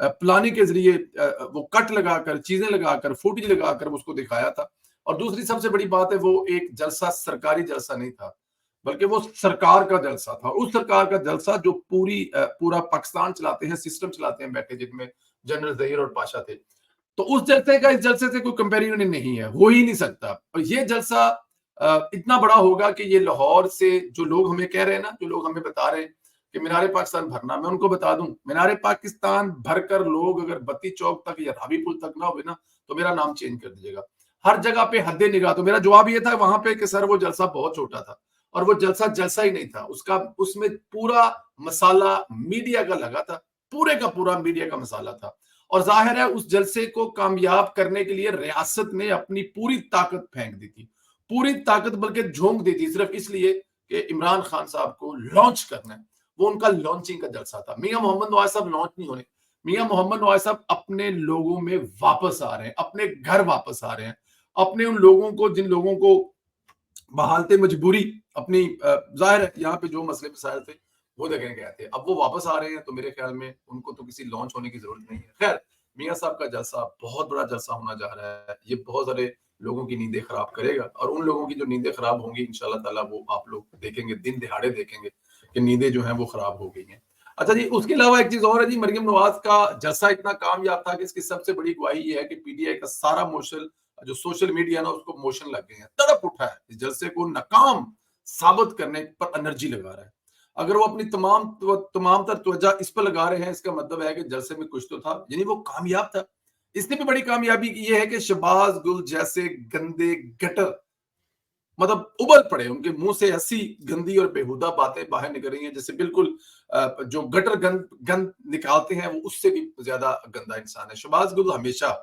Planning کے ذریعے وہ کٹ لگا کر چیزیں لگا کر فوٹیج لگا کر اس کو دکھایا تھا. اور دوسری سب سے بڑی بات ہے وہ ایک جلسہ سرکاری جلسہ نہیں تھا بلکہ وہ سرکار کا جلسہ تھا. اس سرکار کا جلسہ جو پورا پاکستان چلاتے ہیں, سسٹم چلاتے ہیں بیٹھے, جن میں جنرل ظہیر اور پاشا تھے. تو اس جلسے کا اس جلسے سے کوئی کمپیریزن نہیں ہے, ہو ہی نہیں سکتا. اور یہ جلسہ اتنا بڑا ہوگا کہ یہ لاہور سے جو لوگ ہمیں کہہ رہے ہیں نا, جو لوگ ہمیں بتا رہے ہیں کہ مینار پاکستان بھرنا, میں ان کو بتا دوں مینار پاکستان بھر کر لوگ اگر بتی چوک تک یا راوی پل تک نہ ہوئے نا تو میرا نام چینج کر دیجیے گا. ہر جگہ پہ حد نگاہ. تو میرا جواب یہ تھا وہاں پہ کہ سر وہ جلسہ بہت چھوٹا تھا اور وہ جلسہ ہی نہیں تھا. اس میں پورا مسالہ میڈیا کا لگا تھا, پورے کا پورا میڈیا کا مسالہ تھا. اور ظاہر ہے اس جلسے کو کامیاب کرنے کے لیے ریاست نے اپنی پوری طاقت پھینک دی تھی, پوری طاقت بلکہ جھونک دی تھی, صرف اس لیے کہ عمران خان صاحب کو لانچ کرنا ہے. وہ ان کا لانچنگ کا جلسہ تھا. میاں محمد نواز صاحب لانچ نہیں ہونے, میاں محمد نواز صاحب اپنے لوگوں میں واپس آ رہے ہیں, اپنے گھر واپس آ رہے ہیں, اپنے ان لوگوں کو جن لوگوں کو بحالت مجبوری اپنی ظاہر ہے یہاں پہ جو مسئلے مسائل تھے وہ دیکھنے گئے تھے, اب وہ واپس آ رہے ہیں. تو میرے خیال میں ان کو تو کسی لانچ ہونے کی ضرورت نہیں ہے. خیر, میاں صاحب کا جلسہ بہت بڑا جلسہ ہونا جا رہا ہے. یہ بہت سارے لوگوں کی نیندیں خراب کرے گا, اور ان لوگوں کی جو نیندیں خراب ہوں گی انشاءاللہ تعالیٰ وہ آپ لوگ دیکھیں گے, دن دہاڑے دیکھیں گے کہ نیندیں جو ہیں وہ خراب ہو گئی ہیں. اچھا جی, اس کے علاوہ ایک چیز اور ہے جی, مریم نواز کا جلسہ اتنا کامیاب تھا کہ اس کی سب سے بڑی گواہی یہ ہے کہ پی ٹی آئی کا سارا جو سوشل میڈیا نا اس کو موشن لگ گئے ہیں, تڑپ اٹھا ہے, اس جلسے کو ناکام ثابت کرنے پر انرجی لگا رہا ہے. اگر وہ اپنی تمام تر توجہ اس پر لگا رہے ہیں, اس کا مطلب ہے کہ جلسے میں کچھ تو تھا, یعنی وہ کامیاب تھا. اس نے بھی بڑی کامیابی کی یہ ہے کہ شہباز گل جیسے گندے گٹر مطلب ابل پڑے, ان کے منہ سے ایسی گندی اور بےہودہ باتیں باہر نکل رہی ہیں جیسے بالکل جو گٹر گند نکالتے ہیں وہ اس سے بھی زیادہ گندا انسان ہے. شہباز گل ہمیشہ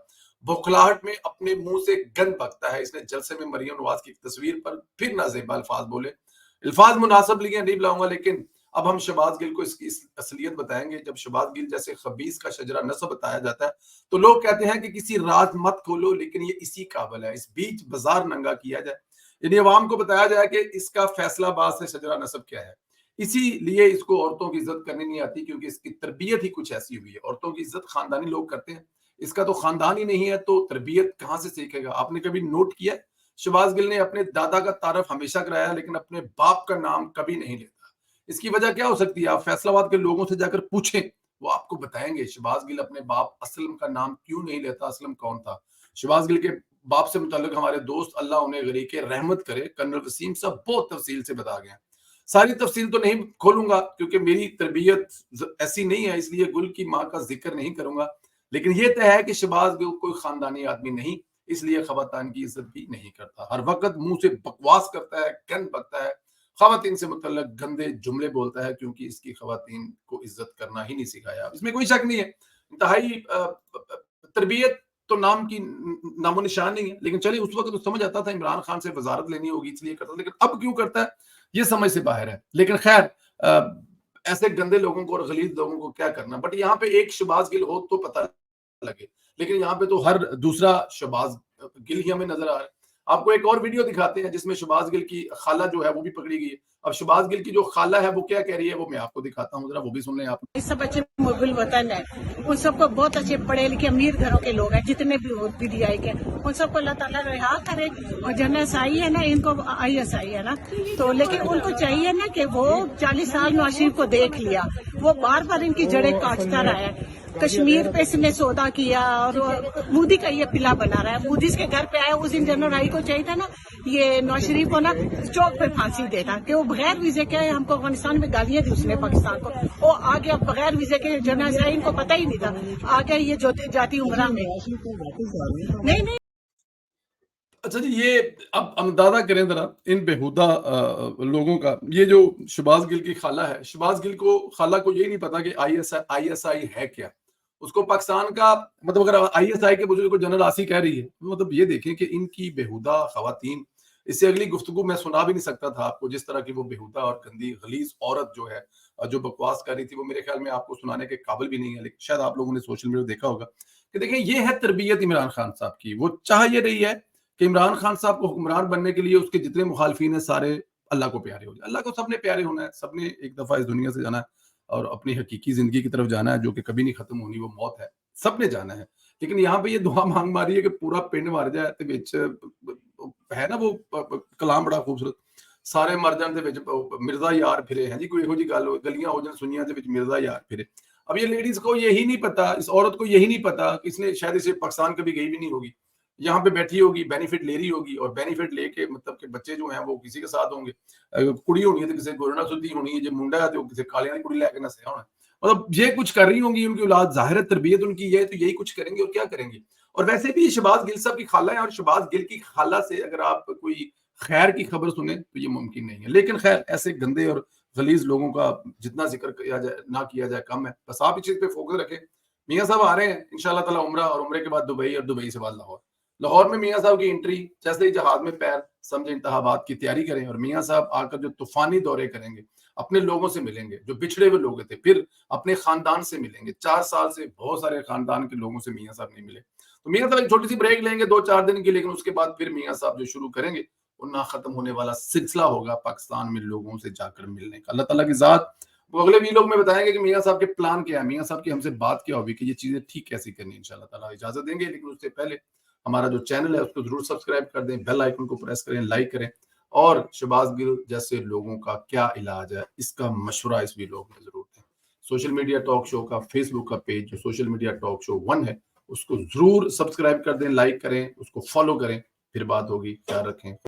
بوکھلاہٹ میں اپنے منہ سے گند بکتا ہے. اس نے جلسے میں مریم نواز کی تصویر پر پھر نازیبا الفاظ بولے, الفاظ مناسب لیے نہیں بلاؤں گا, لیکن اب ہم شہباز گل کو اس کی اصلیت بتائیں گے. جب شہباز گل جیسے خبیث کا شجرہ نصب بتایا جاتا ہے تو لوگ کہتے ہیں کہ کسی راز مت کھولو, لیکن یہ اسی قابل ہے, اس بیچ بازار ننگا کیا جائے, یعنی عوام کو بتایا جائے کہ اس کا فیصلہ باز سے شجرہ نصب کیا ہے. اسی لیے اس کو عورتوں کی عزت کرنی نہیں آتی, کیونکہ اس کی تربیت ہی کچھ ایسی ہوئی ہے. عورتوں کی عزت خاندانی لوگ کرتے ہیں, اس کا تو خاندان ہی نہیں ہے تو تربیت کہاں سے سیکھے گا. آپ نے کبھی نوٹ کیا ہے شہباز گل نے اپنے دادا کا تعارف ہمیشہ کرایا لیکن اپنے باپ کا نام کبھی نہیں لیتا. اس کی وجہ کیا ہو سکتی ہے؟ آپ فیصل آباد کے لوگوں سے جا کر پوچھیں, وہ آپ کو بتائیں گے شہباز گل اپنے باپ اسلم کا نام کیوں نہیں لیتا. اسلم کون تھا؟ شہباز گل کے باپ سے متعلق ہمارے دوست اللہ انہیں غریق رحمت کرے کرنل وسیم صاحب بہت تفصیل سے بتا گئے ہیں. ساری تفصیل تو نہیں کھولوں گا کیونکہ میری تربیت ایسی نہیں ہے, اس لیے گل کی ماں کا ذکر نہیں کروں گا. لیکن یہ طے ہے کہ شہباز گل کوئی خاندانی آدمی نہیں, اس لیے خواتین کی عزت بھی نہیں کرتا. ہر وقت منہ سے بکواس کرتا ہے, گند بکتا ہے, خواتین سے متعلق گندے جملے بولتا ہے, کیونکہ اس کی خواتین کو عزت کرنا ہی نہیں سکھایا. اس میں کوئی شک نہیں ہے, انتہائی تربیت تو نام کی نام و نشان نہیں ہے. لیکن چلیے اس وقت تو سمجھ آتا تھا عمران خان سے وزارت لینی ہوگی اس لیے کرتا, لیکن اب کیوں کرتا ہے یہ سمجھ سے باہر ہے. لیکن خیر ایسے گندے لوگوں کو اور غلیظ لوگوں کو کیا کرنا. بٹ یہاں پہ ایک شہباز گل ہو تو پتہ لگے, لیکن یہاں پہ تو ہر دوسرا شہباز گل ہی ہمیں نظر آ رہا ہے. آپ کو ایک اور ویڈیو دکھاتے ہیں جس میں شہباز گل کی خالہ جو ہے وہ بھی پکڑی گئی ہے. اب شہباز گل کی جو خالہ ہے وہ کیا کہہ رہی ہے وہ میں آپ کو دکھاتا ہوں, ذرا وہ بھی سن لیں. آپ سب بچے مقبول وطن ہے, ان سب کو بہت اچھے پڑھے لکھے امیر گھروں کے لوگ ہیں جتنے بھی پی ڈی آئی کے, ان سب کو اللہ تعالیٰ رہا کرے. اور جن ایس آئی ہے نا, ان کو آئی ایس آئی ہے نا, تو لیکن ان کو چاہیے نا کہ وہ 40 سال نواز شریف کو دیکھ لیا, وہ بار بار ان کی جڑیں کاٹتا رہا ہے. کشمیر پہ اس نے سودا کیا اور مودی کا یہ پلا بنا رہا ہے. مودی کے گھر پہ آیا اس دن جنرل رائی کو چاہیے تھا نا یہ نواز شریف کو نا چوک پہ پھانسی دیتا کہ وہ بغیر ویزے کے ہم کو افغانستان میں گالیاں دی اس نے پاکستان کو. وہ آگے اب بغیر ویزے کے جنرل رائی ان کو پتہ ہی نہیں تھا, آگے یہ جاتی عمرہ میں نہیں. اچھا جی, یہ اب اندازہ کریں ذرا ان بےہودہ لوگوں کا. یہ جو شہباز گل کی خالہ ہے, شہباز گل کو خالہ کو یہ نہیں پتا کہ آئی ایس آئی ہے کیا. اس کو پاکستان کا مطلب اگر آئی ایس آئی کے بزرگ کو جنرل آسی کہہ رہی ہے, مطلب یہ دیکھیں کہ ان کی بےہودہ خواتین, اس سے اگلی گفتگو میں سنا بھی نہیں سکتا تھا آپ کو. جس طرح کی وہ بےہودہ اور گندی غلیظ عورت جو ہے جو بکواس کر رہی تھی, وہ میرے خیال میں آپ کو سنانے کے قابل بھی نہیں ہے. لیکن شاید آپ لوگوں نے سوشل میڈیا دیکھا ہوگا کہ دیکھیں یہ ہے تربیت عمران خان صاحب کی. وہ چاہ یہ رہی ہے کہ عمران خان صاحب کو حکمران بننے کے لیے اس کے جتنے مخالفین ہیں سارے اللہ کو پیارے ہو جائے. اللہ کو سب نے پیارے ہونا ہے, سب نے ایک دفعہ اس دنیا سے جانا ہے. اور اپنی حقیقی زندگی کی طرف جانا ہے جو کہ کبھی نہیں ختم ہونی, وہ موت ہے, سب نے جانا ہے. لیکن یہاں پہ یہ دعا مانگ ماری ہے کہ پورا پنڈ مر جائے تے وچ ہے نا وہ کلام بڑا خوبصورت, سارے مر جان دے وچ مرزا یار پھرے ہیں جی, کوئی یہو جی گل گلیاں ہو جان سنیاں دے وچ مرزا یار پھرے. اب یہ لیڈیز کو یہی نہیں پتا, اس عورت کو یہی نہیں پتا کہ اس نے شاید اسے پاکستان کبھی گئی بھی نہیں ہوگی, یہاں پہ بیٹھی ہوگی, بینیفٹ لے رہی ہوگی, اور بینیفٹ لے کے مطلب کہ بچے جو ہیں وہ کسی کے ساتھ ہوں گے, کڑی ہونی ہے تو کسی گورنا سدھی ہونی ہے, جو منڈا ہے تو کسی کالیاں کی کڑی لے کے نسیا ہونا ہے, مطلب یہ کچھ کر رہی ہوں گی, ان کی اولاد ظاہر ہے تربیت ان کی یہ تو یہی کچھ کریں گے اور کیا کریں گے. اور ویسے بھی شہباز گل صاحب کی خالہ ہے, اور شہباز گل کی خالہ سے اگر آپ کوئی خیر کی خبر سنیں تو یہ ممکن نہیں ہے. لیکن خیر ایسے گندے اور غلیظ لوگوں کا جتنا ذکر کیا جائے نہ کیا جائے کم ہے. بس آپ اس چیز پہ فوکس رکھیں. میاں صاحب آ رہے ہیں انشاءاللہ تعالی عمرہ, اور عمرے کے بعد دبئی, اور دبئی سے بعد لاہور. لاہور میں میاں صاحب کی انٹری, جیسے ہی جہاز میں پیر سمجھے انتخابات کی تیاری کریں, اور میاں صاحب آ کر جو طوفانی دورے کریں گے, اپنے لوگوں سے ملیں گے جو بچھڑے ہوئے لوگ تھے, پھر اپنے خاندان سے ملیں گے. 4 سال سے بہت سارے خاندان کے لوگوں سے میاں صاحب نہیں ملے, تو میاں صاحب ایک چھوٹی سی بریک لیں گے 2-4 دن کی, لیکن اس کے بعد پھر میاں صاحب جو شروع کریں گے وہ نہ ختم ہونے والا سلسلہ ہوگا پاکستان میں لوگوں سے جا کر ملنے کا. اللہ تعالیٰ کی ذات وہ اگلے ویلوگ میں بتائیں گے کہ میاں صاحب کے پلان کیا ہے, میاں صاحب کی ہم سے بات کیا ہوگی کہ یہ چیزیں ٹھیک کیسی کرنی, انشاءاللہ تعالیٰ اجازت دیں گے. لیکن اس سے پہلے ہمارا جو چینل ہے اس کو ضرور سبسکرائب کر دیں, بیل آئیکن کو پریس کریں, لائک کریں, اور شہباز گل جیسے لوگوں کا کیا علاج ہے اس کا مشورہ اس ویلوگ میں ضرور دیں. سوشل میڈیا ٹاک شو کا فیس بک کا پیج جو سوشل میڈیا ٹاک شو 1 ہے اس کو ضرور سبسکرائب کر دیں, لائک کریں, اس کو فالو کریں. پھر بات ہوگی, خیال رکھیں.